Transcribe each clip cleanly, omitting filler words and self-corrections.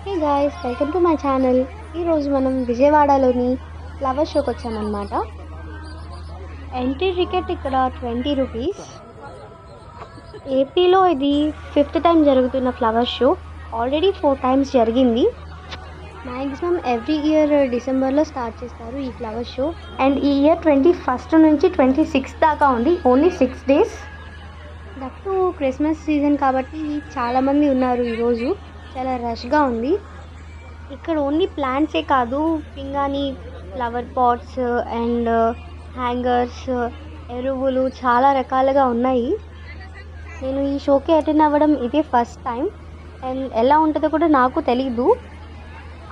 Hey guys, welcome to my channel. ఈరోజు మనం విజయవాడలోని ఫ్లవర్ షోకి వచ్చామన్నమాట. ఎంట్రీ టికెట్ ఇక్కడ 20 రూపీస్. ఏపీలో ఇది 5th టైం జరుగుతున్న ఫ్లవర్ షో. ఆల్రెడీ 4 టైమ్స్ జరిగింది. మ్యాక్సిమం ఎవ్రీ ఇయర్ డిసెంబర్లో స్టార్ట్ చేస్తారు ఈ ఫ్లవర్ షో. అండ్ ఈ ఇయర్ 21st నుంచి 26th దాకా ఉంది. Only 6 days. That Christmas season కాబట్టి చాలామంది ఉన్నారు. ఈరోజు చాలా రష్గా ఉంది. ఇక్కడ ఓన్లీ ప్లాంట్సే కాదు, పింగాణి ఫ్లవర్ పాట్స్ అండ్ హ్యాంగర్స్, ఎరువులు చాలా రకాలుగా ఉన్నాయి. నేను ఈ షోకి అటెండ్ అవ్వడం ఇదే ఫస్ట్ టైం. అండ్ ఎలా ఉంటుందో కూడా నాకు తెలీదు.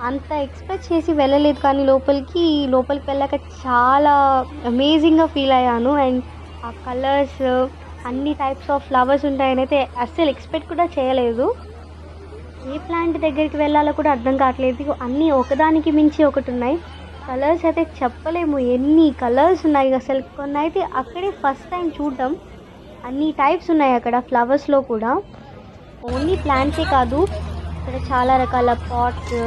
అంత ఎక్స్పెక్ట్ చేసి వెళ్ళలేదు, కానీ లోపలికి వెళ్ళాక చాలా అమేజింగ్గా ఫీల్ అయ్యాను. అండ్ ఆ కలర్స్, అన్ని టైప్స్ ఆఫ్ ఫ్లవర్స్ ఉంటాయని అయితే అస్సలు ఎక్స్పెక్ట్ కూడా చేయలేదు. ఏ ప్లాంట్ దగ్గరికి వెళ్ళాలో కూడా అర్థం కావట్లేదు. అన్నీ ఒకదానికి మించి ఒకటి ఉన్నాయి. కలర్స్ అయితే చెప్పలేము, ఎన్ని కలర్స్ ఉన్నాయి అసలు. కొన్ని అయితే అక్కడే ఫస్ట్ టైం చూడడం. అన్ని టైప్స్ ఉన్నాయి అక్కడ ఫ్లవర్స్లో కూడా. ఓన్లీ ప్లాంట్సే కాదు, ఇక్కడ చాలా రకాల పాట్స్,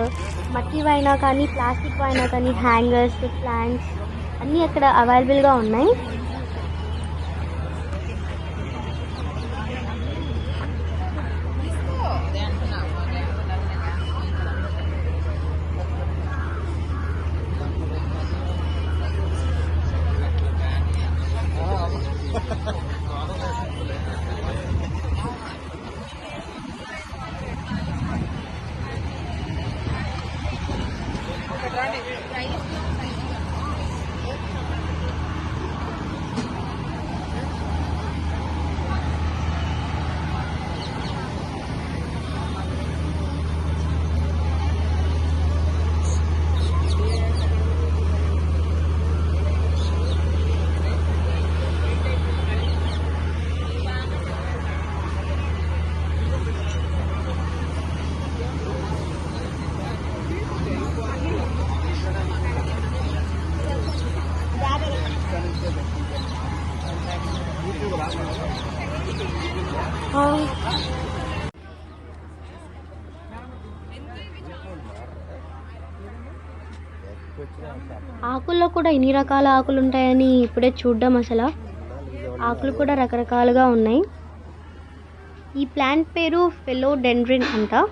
మట్టివైనా కానీ ప్లాస్టిక్ అయినా కానీ, హ్యాంగర్స్, ప్లాంట్స్ అన్నీ అక్కడ అవైలబుల్గా ఉన్నాయి. ఆకుల్లో కూడా ఇన్ని రకాల ఆకులు ఉంటాయని ఇప్పుడే చూడడం. అసలు ఆకులు కూడా రకరకాలుగా ఉన్నాయి. ఈ ప్లాంట్ పేరు ఫిలోడెండ్రిన్ అంట.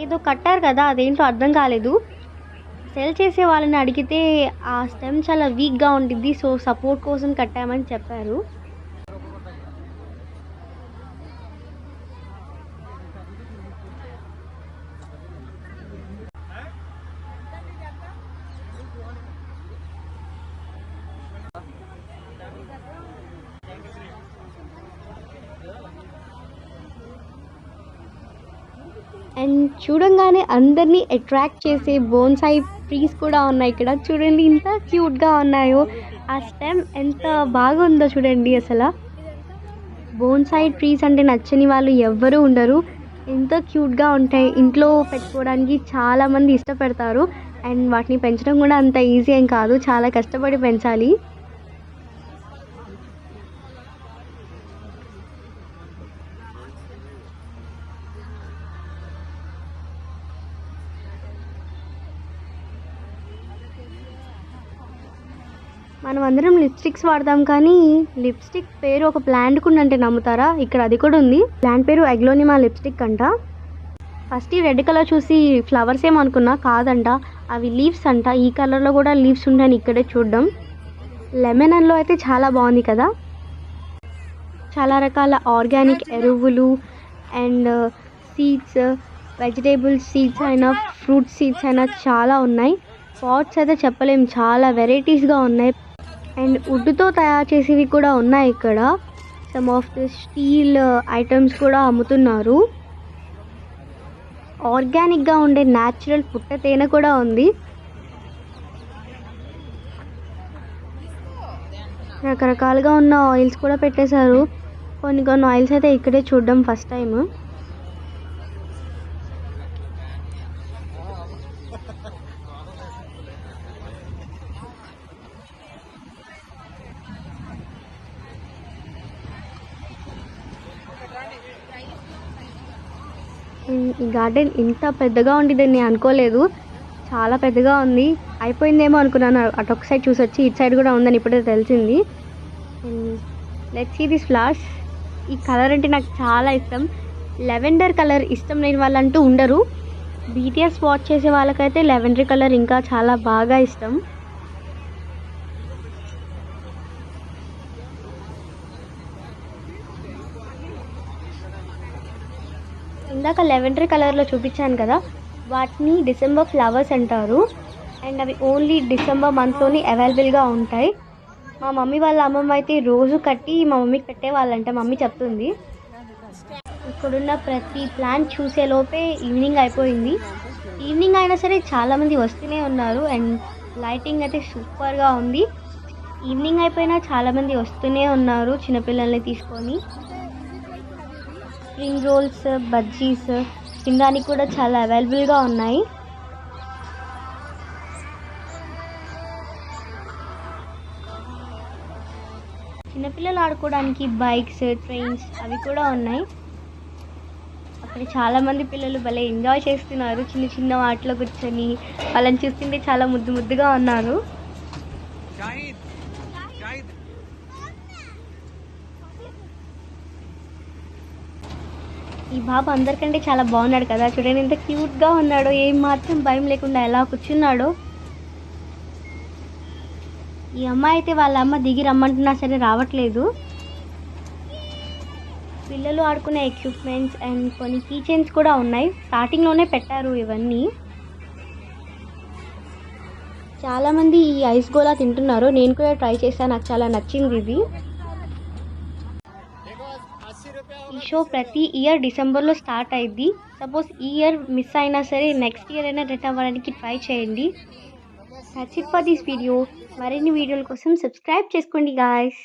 ఏదో కట్టారు కదా, అదేంటో అర్థం కాలేదు. సెల్ చేసే వాళ్ళని అడిగితే ఆ స్టెమ్ చాలా వీక్గా ఉంటుంది, సో సపోర్ట్ కోసం కట్టామని చెప్పారు. అండ్ చూడంగానే అందరినీ అట్రాక్ట్ చేసే బోన్సాయి ట్రీస్ కూడా ఉన్నాయి ఇక్కడ. చూడండి ఎంత క్యూట్గా ఉన్నాయో. ఆ స్టెమ్ ఎంత బాగుందో చూడండి. అసలు బోన్సాయి ట్రీస్ అంటే నచ్చని వాళ్ళు ఎవ్వరూ ఉండరు. ఎంతో క్యూట్గా ఉంటాయి. ఇంట్లో పెట్టుకోవడానికి చాలామంది ఇష్టపడతారు. అండ్ వాటిని పెంచడం కూడా అంత ఈజీ ఏం కాదు, చాలా కష్టపడి పెంచాలి. మనం అందరం లిప్స్టిక్స్ వాడతాం, కానీ లిప్స్టిక్ పేరు ఒక ప్లాంట్కు ఉందంటే నమ్ముతారా? ఇక్కడ అది కూడా ఉంది. ప్లాంట్ పేరు అగ్లోనిమా లిప్స్టిక్ అంట. ఫస్ట్ ఈ రెడ్ కలర్ చూసి ఫ్లవర్స్ ఏమనుకున్నా, కాదంట అవి లీవ్స్ అంట. ఈ కలర్లో కూడా లీవ్స్ ఉంటాయని ఇక్కడే చూడడం. లెమనన్లో అయితే చాలా బాగుంది కదా. చాలా రకాల ఆర్గానిక్ ఎరువులు అండ్ సీడ్స్, వెజిటేబుల్ సీడ్స్ అయినా ఫ్రూట్ సీడ్స్ అయినా చాలా ఉన్నాయి. పాట్స్ అయితే చెప్పలేం, చాలా వెరైటీస్గా ఉన్నాయి. అండ్ వుడ్తో తయారు చేసేవి కూడా ఉన్నాయి ఇక్కడ. Some of the steel items కూడా అమ్ముతున్నారు. ఆర్గానిక్గా ఉండే న్యాచురల్ పుట్ట తేనె కూడా ఉంది. రకరకాలుగా ఉన్న ఆయిల్స్ కూడా పెట్టేశారు. కొన్ని ఆయిల్స్ అయితే ఇక్కడే చూడడం ఫస్ట్ టైం. ఈ గార్డెన్ ఇంత పెద్దగా ఉండిద్దని నేను అనుకోలేదు. చాలా పెద్దగా ఉంది. అయిపోయిందేమో అనుకున్నాను. అటొక సైడ్ చూసొచ్చి ఇటు సైడ్ కూడా ఉందని ఇప్పుడే తెలిసింది. Let's see this flowers. ఈ కలర్ అంటే నాకు చాలా ఇష్టం. లెవెండర్ కలర్ ఇష్టం లేని వాళ్ళంటూ ఉండరు. బీటీఎస్ వాచ్ చేసే వాళ్ళకైతే లెవెండర్ కలర్ ఇంకా చాలా బాగా ఇష్టం. ఇందాక లెవెండర్ కలర్లో చూపించాను కదా, వాటిని డిసెంబర్ ఫ్లవర్స్ అంటారు. అండ్ అవి ఓన్లీ డిసెంబర్ మంత్లోనే అవైలబుల్గా ఉంటాయి. మా మమ్మీ వాళ్ళ అమ్మమ్మ అయితే రోజు కట్టి మా మమ్మీకి పెట్టేవాళ్ళంట, మమ్మీ చెప్తుంది. ఇక్కడున్న ప్రతి ప్లాంట్ చూసే లోపే ఈవినింగ్ అయిపోయింది. ఈవినింగ్ అయినా సరే చాలామంది వస్తూనే ఉన్నారు. అండ్ లైటింగ్ అయితే సూపర్గా ఉంది. ఈవినింగ్ అయిపోయినా చాలామంది వస్తూనే ఉన్నారు చిన్నపిల్లల్ని తీసుకొని. స్ప్రింగ్ రోల్స్, బజ్జీస్ తినడానికి కూడా చాలా అవైలబుల్గా ఉన్నాయి. చిన్నపిల్లలు ఆడుకోవడానికి బైక్స్, ట్రైన్స్ అవి కూడా ఉన్నాయి. అక్కడ చాలామంది పిల్లలు భలే ఎంజాయ్ చేస్తున్నారు. చిన్న చిన్న వాటిలో కూర్చొని వాళ్ళని చూస్తుంటే చాలా ముద్దు ముద్దుగా ఉన్నారు. ఈ బాబు అందరికంటే చాలా బాగున్నాడు కదా, చూడండి ఎంత క్యూట్గా ఉన్నాడో, ఏం మాత్రం భయం లేకుండా ఎలా కూర్చున్నాడో. ఈ అమ్మాయి అయితే వాళ్ళ అమ్మ దిగి రమ్మంటున్నా సరే రావట్లేదు. పిల్లలు ఆడుకునే ఎక్విప్మెంట్స్ అండ్ కొన్ని కీ చైన్స్ కూడా ఉన్నాయి. స్టార్టింగ్లోనే పెట్టారు ఇవన్నీ. చాలామంది ఈ ఐస్ గోలా తింటున్నారు. నేను కూడా ట్రై చేశాను, నాకు చాలా నచ్చింది ఇది. ఈ షో ప్రతి ఇయర్ డిసెంబర్లో స్టార్ట్ అయ్యిద్ది. సపోజ్ ఈ ఇయర్ మిస్ అయినా సరే నెక్స్ట్ ఇయర్ అయినా రిటర్న్ అవ్వడానికి ట్రై చేయండి. That's it for this video. మరిన్ని వీడియోల కోసం సబ్స్క్రైబ్ చేసుకోండి గాయ్స్.